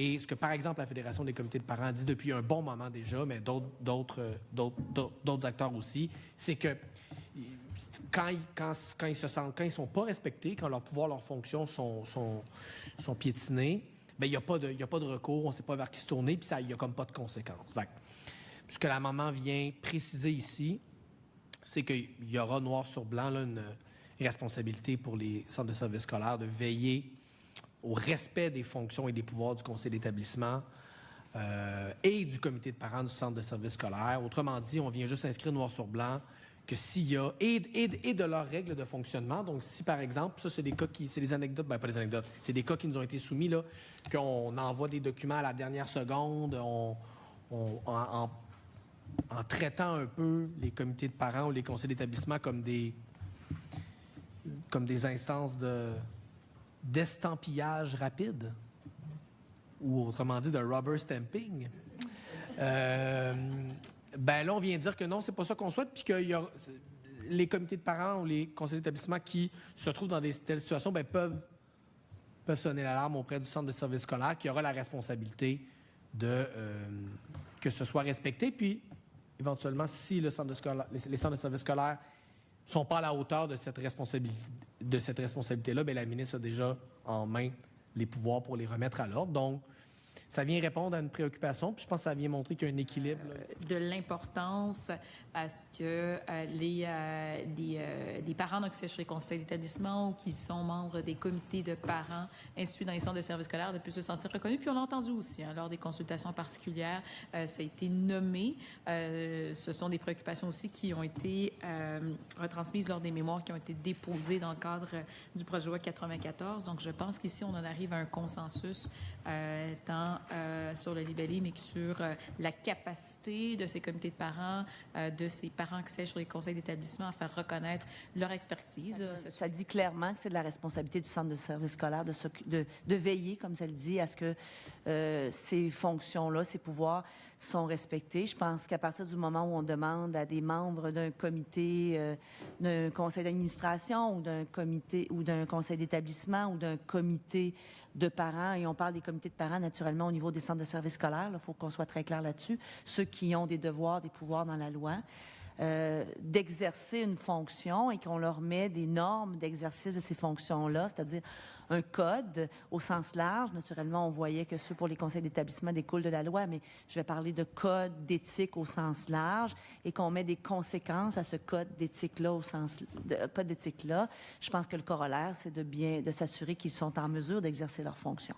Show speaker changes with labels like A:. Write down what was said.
A: Et ce que, par exemple, la Fédération des comités de parents dit depuis un bon moment déjà, mais d'autres acteurs aussi, c'est que quand ils se sentent, quand ils sont pas respectés, quand leur pouvoir, leurs fonctions sont piétinés, bien, il n'y a pas de recours, on ne sait pas vers qui se tourner, puis il n'y a comme pas de conséquences. Fait que, ce que l'amendement vient préciser ici, c'est qu'il y aura noir sur blanc là, une responsabilité pour les centres de services scolaires de veiller au respect des fonctions et des pouvoirs du conseil d'établissement et du comité de parents du centre de services scolaires. Autrement dit, on vient juste inscrire noir sur blanc que s'il y a, et de leurs règles de fonctionnement. Donc, si par exemple, ça, c'est des cas c'est des anecdotes, pas des anecdotes, c'est des cas qui nous ont été soumis, là, qu'on envoie des documents à la dernière seconde, en traitant un peu les comités de parents ou les conseils d'établissement comme des instances d'estampillage rapide, ou autrement dit de rubber stamping. Ben là, on vient dire que non, c'est pas ça qu'on souhaite, puis que les comités de parents ou les conseils d'établissement qui se trouvent dans telles situations ben, peuvent sonner l'alarme auprès du centre de services scolaires qui aura la responsabilité de que ce soit respecté. Puis, éventuellement, si les centres de services scolaires ne sont pas à la hauteur de cette responsabilité-là, bien, la ministre a déjà en main les pouvoirs pour les remettre à l'ordre. Donc, ça vient répondre à une préoccupation, puis je pense que ça vient montrer qu'il y a un équilibre.
B: De l'importance à ce que les parents qui siègent sur les conseils d'établissement ou qui sont membres des comités de parents inscrits dans les centres de services scolaires puissent se sentir reconnus. Puis on l'a entendu aussi lors des consultations particulières, ça a été nommé. Ce sont des préoccupations aussi qui ont été retransmises lors des mémoires qui ont été déposées dans le cadre du projet de loi 94. Donc je pense qu'ici, on en arrive à un consensus tant sur le libellé, mais sur la capacité de ces comités de parents, de ces parents qui siègent sur les conseils d'établissement à faire reconnaître leur expertise.
C: Ça dit clairement que c'est de la responsabilité du centre de service scolaire de veiller, comme ça le dit, à ce que ces fonctions-là, ces pouvoirs sont respectés. Je pense qu'à partir du moment où on demande à des membres d'un comité, d'un conseil d'administration ou d'un comité ou d'un conseil d'établissement ou d'un comité de parents, et on parle des comités de parents naturellement au niveau des centres de services scolaires, il faut qu'on soit très clair là-dessus, ceux qui ont des devoirs, des pouvoirs dans la loi, d'exercer une fonction et qu'on leur met des normes d'exercice de ces fonctions-là, c'est-à-dire un code au sens large. Naturellement, on voyait que ceux pour les conseils d'établissement découlent de la loi, mais je vais parler de code d'éthique au sens large et qu'on met des conséquences à ce code d'éthique-là code d'éthique-là. Je pense que le corollaire, c'est de s'assurer qu'ils sont en mesure d'exercer leurs fonctions.